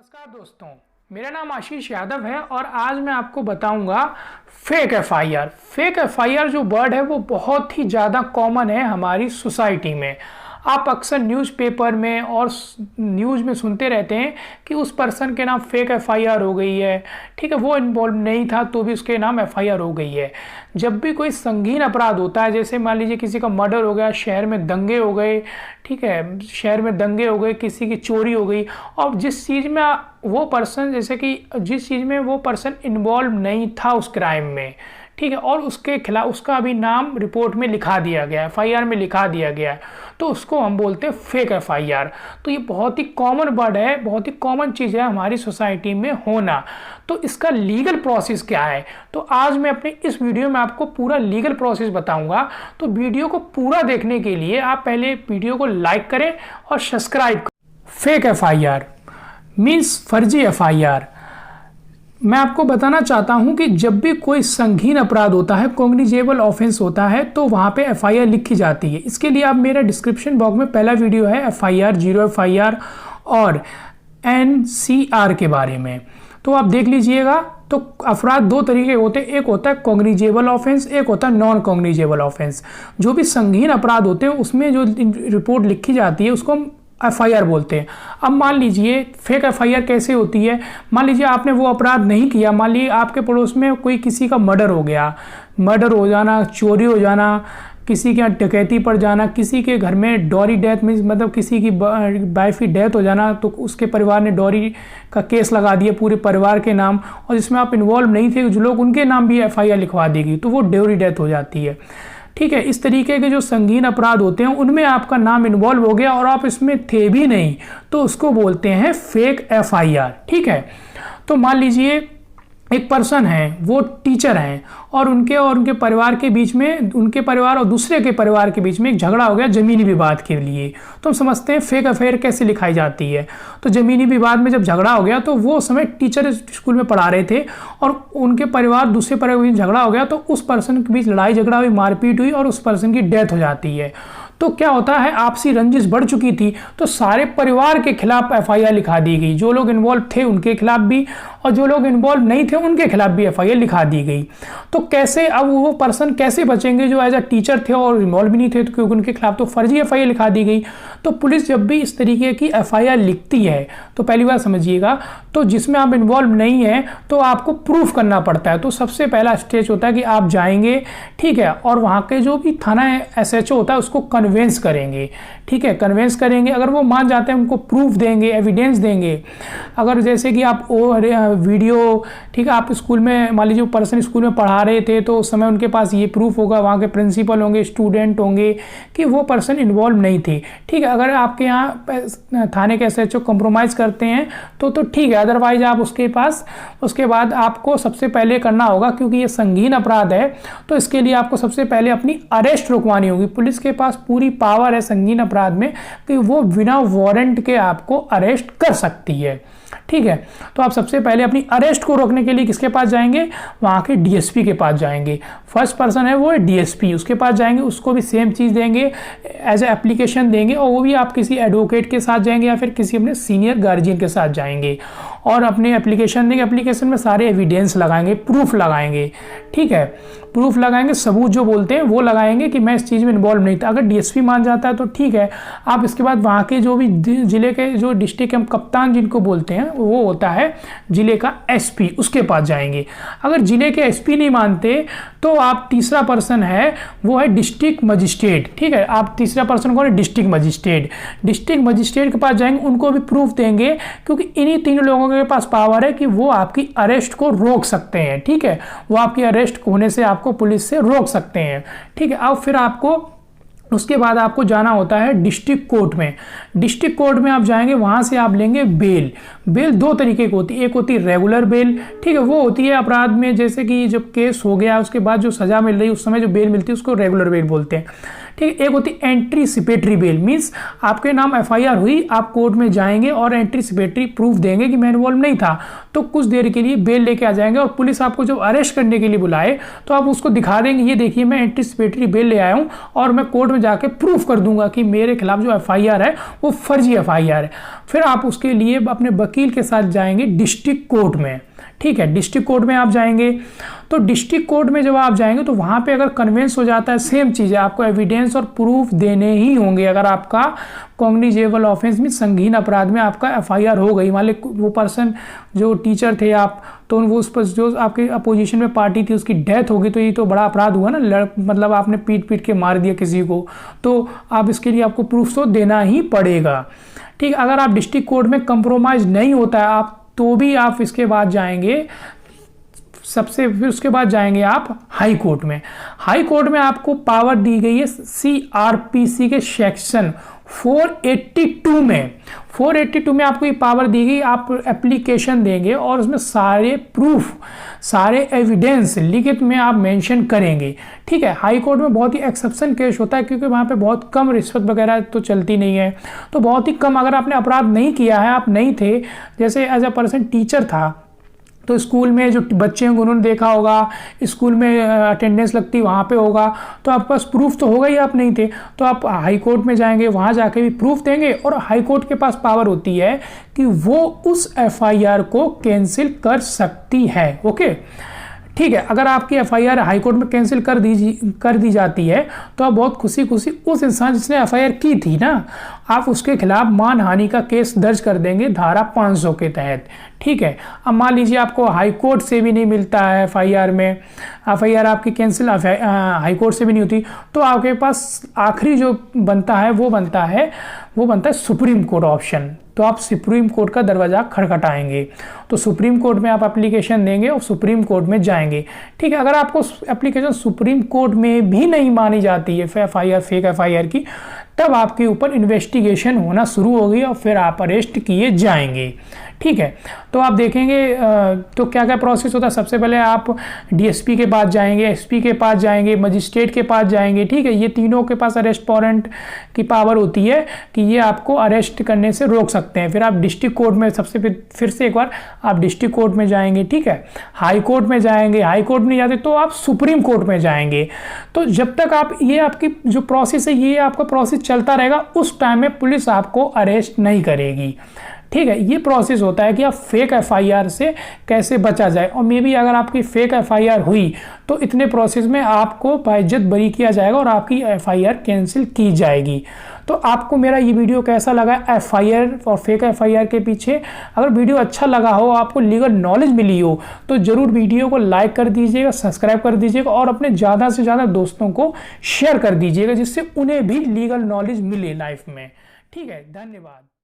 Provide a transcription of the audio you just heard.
नमस्कार दोस्तों, मेरा नाम आशीष यादव है और आज मैं आपको बताऊंगा फेक एफआईआर। फेक एफआईआर जो वर्ड है वो बहुत ही ज़्यादा कॉमन है हमारी सोसाइटी में। आप अक्सर न्यूज़पेपर में और न्यूज़ में सुनते रहते हैं कि उस पर्सन के नाम फेक एफआईआर हो गई है। ठीक है, वो इन्वॉल्व नहीं था तो भी उसके नाम एफआईआर हो गई है। जब भी कोई संगीन अपराध होता है, जैसे मान लीजिए किसी का मर्डर हो गया, शहर में दंगे हो गए, ठीक है, शहर में दंगे हो गए, किसी की चोरी हो गई, और जिस चीज़ में वो पर्सन, जैसे कि जिस चीज़ में वो पर्सन इन्वॉल्व नहीं था उस क्राइम में, ठीक है, और उसके खिलाफ उसका अभी नाम रिपोर्ट में लिखा दिया गया है, एफआईआर में लिखा दिया गया है, तो उसको हम बोलते हैं फेक एफआईआर। तो ये बहुत ही कॉमन वर्ड है, बहुत ही कॉमन चीज़ है हमारी सोसाइटी में होना। तो इसका लीगल प्रोसेस क्या है, तो आज मैं अपने इस वीडियो में आपको पूरा लीगल प्रोसेस बताऊंगा। तो वीडियो को पूरा देखने के लिए आप पहले वीडियो को लाइक करें और सब्सक्राइब करें। फेक एफआईआर मीन्स फर्जी एफआईआर। मैं आपको बताना चाहता हूं कि जब भी कोई संगीन अपराध होता है, कॉग्निजेबल ऑफेंस होता है, तो वहां पे एफआईआर लिखी जाती है। इसके लिए आप मेरा डिस्क्रिप्शन बॉक्स में पहला वीडियो है एफआईआर, जीरो एफआईआर और एनसीआर के बारे में, तो आप देख लीजिएगा। तो अपराध दो तरीके होते हैं, एक होता है कॉग्निजेबल ऑफेंस, एक होता है नॉन कॉग्निजेबल ऑफेंस। जो भी संगीन अपराध होते हैं उसमें जो रिपोर्ट लिखी जाती है उसको हम एफआईआर बोलते हैं। अब मान लीजिए फेक एफआईआर कैसे होती है। मान लीजिए आपने वो अपराध नहीं किया, मान लीजिए आपके पड़ोस में कोई किसी का मर्डर हो गया, मर्डर हो जाना, चोरी हो जाना, किसी के यहाँ डकैती पड़ जाना, किसी के घर में डॉरी डेथ मीन्स मतलब किसी की वाइफ की डेथ हो जाना, तो उसके परिवार ने डॉरी का केस लगा दिया पूरे परिवार के नाम, और जिसमें आप इन्वॉल्व नहीं थे, जो लोग उनके नाम भी एफआईआर लिखवा देगी, तो वो डॉरी डेथ हो जाती है। ठीक है, इस तरीके के जो संगीन अपराध होते हैं उनमें आपका नाम इन्वॉल्व हो गया और आप इसमें थे भी नहीं, तो उसको बोलते हैं फेक एफआईआर। ठीक है, तो मान लीजिए एक पर्सन है, वो टीचर हैं, और उनके परिवार के बीच में, उनके परिवार और दूसरे के परिवार के बीच में एक झगड़ा हो गया जमीनी विवाद के लिए। तो हम समझते हैं फेक एफआईआर कैसे लिखाई जाती है। तो जमीनी विवाद में जब झगड़ा हो गया, तो वो समय टीचर स्कूल में पढ़ा रहे थे और उनके परिवार दूसरे परिवार के बीच झगड़ा हो गया, तो उस पर्सन के बीच लड़ाई झगड़ा हुई, मारपीट हुई और उस पर्सन की डेथ हो जाती है। तो क्या होता है, आपसी रंजिश बढ़ चुकी थी, तो सारे परिवार के खिलाफ एफआईआर लिखा दी गई। जो लोग इन्वॉल्व थे उनके खिलाफ भी, और जो लोग इन्वॉल्व नहीं थे उनके खिलाफ भी एफआईआर लिखा दी गई। तो कैसे, अब वो पर्सन कैसे बचेंगे जो एज अ टीचर थे और इन्वॉल्व भी नहीं थे, तो क्योंकि उनके खिलाफ तो फर्जी एफआईआर लिखा दी गई। तो पुलिस जब भी इस तरीके की एफआईआर लिखती है, तो पहली बार समझिएगा, तो जिसमें आप इन्वॉल्व नहीं है तो आपको प्रूफ करना पड़ता है। तो सबसे पहला स्टेज होता है कि आप जाएंगे, ठीक है, और वहाँ के जो भी थाना एसएचओ होता है उसको कन्वेंस करेंगे। ठीक है, कन्वेंस करेंगे, अगर वो मान जाते हैं उनको प्रूफ देंगे, एविडेंस देंगे। अगर जैसे कि आप वीडियो, ठीक है, आप स्कूल में मान लीजिए पर्सन स्कूल में पढ़ा रहे थे, तो उस समय उनके पास ये प्रूफ होगा, वहाँ के प्रिंसिपल होंगे, स्टूडेंट होंगे कि वो पर्सन इन्वॉल्व नहीं थे। ठीक है, अगर आपके यहाँ थाने के एसएचओ कॉम्प्रोमाइज़ करते हैं तो ठीक है, अदरवाइज आप उसके बाद आपको सबसे पहले करना होगा, क्योंकि ये संगीन अपराध है, तो इसके लिए आपको सबसे पहले अपनी अरेस्ट रुकवानी होगी। पुलिस के पास पूरी पावर है संगीन अपराध में कि वो बिना वारंट के आपको अरेस्ट कर सकती है। ठीक है, तो आप सबसे पहले अपनी अरेस्ट को रोकने के लिए किसके पास जाएंगे, वहाँ के डीएसपी के पास जाएंगे। फर्स्ट पर्सन है वो डीएसपी, उसके पास जाएंगे, उसको भी सेम चीज़ देंगे, एज ए एप्लीकेशन देंगे, और वो भी आप किसी एडवोकेट के साथ जाएंगे या फिर किसी अपने सीनियर गार्जियन के साथ जाएंगे और अपने एप्लीकेशन देंगे। एप्लीकेशन में सारे एविडेंस लगाएंगे, प्रूफ लगाएंगे। ठीक है, प्रूफ लगाएंगे, सबूत जो बोलते हैं वो लगाएंगे कि मैं इस चीज़ में इन्वॉल्व नहीं था। अगर डीएसपी मान जाता है तो ठीक है, आप इसके बाद वहाँ के जो भी जिले के जो डिस्ट्रिक्ट कप्तान जिनको बोलते हैं, वो होता है जिले का एसपी, उसके पास जाएंगे। अगर जिले के एसपी नहीं मानते तो आप तीसरा पर्सन है वो है डिस्ट्रिक्ट मजिस्ट्रेट। ठीक है, आप तीसरा पर्सन कौन है, डिस्ट्रिक्ट मजिस्ट्रेट। डिस्ट्रिक्ट मजिस्ट्रेट के पास जाएंगे, उनको भी प्रूफ देंगे, क्योंकि इन्हीं तीनों लोगों के पास पावर है कि वो आपकी अरेस्ट को रोक सकते हैं। ठीक है, वो आपकी अरेस्ट होने से आपको पुलिस से रोक सकते हैं। ठीक है, अब फिर आपको उसके बाद आपको जाना होता है डिस्ट्रिक्ट कोर्ट में। डिस्ट्रिक्ट कोर्ट में आप जाएंगे, वहाँ से आप लेंगे बेल। बेल दो तरीके की होती है, एक होती है रेगुलर बेल, ठीक है, वो होती है अपराध में, जैसे कि जब केस हो गया उसके बाद जो सज़ा मिल रही है उस समय जो बेल मिलती है उसको रेगुलर बेल बोलते हैं। ठीक है। एक होती एंटीसिपेटरी बेल, मीन्स आपके नाम एफआईआर हुई, आप कोर्ट में जाएंगे और एंटीसिपेटरी प्रूफ देंगे कि मैं इन्वॉल्व नहीं था, तो कुछ देर के लिए बेल लेके आ जाएंगे और पुलिस आपको जब अरेस्ट करने के लिए बुलाए तो आप उसको दिखा देंगे, ये देखिए मैं एंटीसिपेटरी बेल ले आया हूँ और मैं कोर्ट में जाके प्रूफ कर दूंगा कि मेरे खिलाफ जो एफआईआर है वो फर्जी एफआईआर है। फिर आप उसके लिए अपने वकील के साथ जाएंगे डिस्ट्रिक्ट कोर्ट में, ठीक है। डिस्ट्रिक्ट कोर्ट में आप जाएंगे, तो डिस्ट्रिक्ट कोर्ट में जब आप जाएंगे तो वहाँ पे अगर कन्वेंस हो जाता है, सेम चीज़ है, आपको एविडेंस और प्रूफ देने ही होंगे। अगर आपका कॉग्निजेबल ऑफेंस में संगीन अपराध में आपका एफआईआर हो गई, मान ली वो पर्सन जो टीचर थे आप, तो वो उस पर जो आपके अपोजिशन में पार्टी थी उसकी डेथ होगी, तो ये तो बड़ा अपराध हुआ ना, मतलब आपने पीट के मार दिया किसी को, तो आप इसके लिए आपको प्रूफ तो देना ही पड़ेगा, ठीक। अगर आप डिस्ट्रिक्ट कोर्ट में कंप्रोमाइज नहीं होता है आप, तो भी आप इसके बाद जाएंगे फिर उसके बाद जाएंगे आप हाई कोर्ट में। हाई कोर्ट में आपको पावर दी गई है सीआरपीसी के सेक्शन 482 में। 482 में आपको ये पावर दी गई, आप एप्लीकेशन देंगे और उसमें सारे प्रूफ, सारे एविडेंस लिखित में आप मेंशन करेंगे, ठीक है। हाई कोर्ट में बहुत ही एक्सेप्शन केस होता है क्योंकि वहाँ पे बहुत कम रिश्वत वगैरह तो चलती नहीं है, तो बहुत ही कम, अगर आपने अपराध नहीं किया है, आप नहीं थे, जैसे एज अ पर्सन टीचर था, तो स्कूल में जो बच्चे हैं उन्होंने देखा होगा, स्कूल में अटेंडेंस लगती वहाँ पे होगा, तो आपके पास प्रूफ तो होगा ही, आप नहीं थे, तो आप हाई कोर्ट में जाएंगे, वहाँ जाके भी प्रूफ देंगे और हाई कोर्ट के पास पावर होती है कि वो उस एफआईआर को कैंसिल कर सकती है, ओके, ठीक है। अगर आपकी एफआईआर हाई कोर्ट में कैंसिल कर दी जाती है तो आप बहुत खुशी खुशी उस इंसान जिसने एफआईआर की थी ना, आप उसके खिलाफ मानहानि का केस दर्ज कर देंगे धारा 500 के तहत, ठीक है। अब मान लीजिए आपको हाई कोर्ट से भी नहीं मिलता है एफआईआर में, एफआईआर आपकी कैंसिल हाई कोर्ट से भी नहीं होती, तो आपके पास आखिरी जो बनता है वो बनता है सुप्रीम कोर्ट ऑप्शन। तो आप सुप्रीम कोर्ट का दरवाज़ा खटखटाएंगे, तो सुप्रीम कोर्ट में आप एप्लीकेशन देंगे और सुप्रीम कोर्ट में जाएंगे, ठीक है। अगर आपको एप्लीकेशन सुप्रीम कोर्ट में भी नहीं मानी जाती है एफआईआर, फेक एफआईआर की, तब आपके ऊपर इन्वेस्टिगेशन होना शुरू होगी और फिर आप अरेस्ट किए जाएंगे, ठीक है। तो आप देखेंगे तो क्या क्या प्रोसेस होता है। सबसे पहले आप डीएसपी के पास जाएंगे, एसपी के पास जाएंगे, मजिस्ट्रेट के पास जाएंगे, ठीक है। ये तीनों के पास अरेस्ट वारंट की पावर होती है कि ये आपको अरेस्ट करने से रोक सकते हैं। फिर आप डिस्ट्रिक्ट कोर्ट में फिर से एक बार आप डिस्ट्रिक्ट कोर्ट में जाएंगे, ठीक है। हाई कोर्ट में जाएंगे, हाई कोर्ट में नहीं जाते तो आप सुप्रीम कोर्ट में जाएंगे। तो जब तक आप ये आपकी जो प्रोसेस है ये आपका प्रोसेस चलता रहेगा, उस टाइम में पुलिस आपको अरेस्ट नहीं करेगी, ठीक है। ये प्रोसेस होता है कि आप फेक एफआईआर से कैसे बचा जाए, और मे बी अगर आपकी फेक एफआईआर हुई तो इतने प्रोसेस में आपको बाइज्जत बरी किया जाएगा और आपकी एफआईआर कैंसिल की जाएगी। तो आपको मेरा ये वीडियो कैसा लगा एफआईआर और फेक एफआईआर के पीछे, अगर वीडियो अच्छा लगा हो, आपको लीगल नॉलेज मिली हो, तो ज़रूर वीडियो को लाइक कर दीजिएगा, सब्सक्राइब कर दीजिएगा और अपने ज़्यादा से ज़्यादा दोस्तों को शेयर कर दीजिएगा, जिससे उन्हें भी लीगल नॉलेज मिले लाइफ में, ठीक है। धन्यवाद।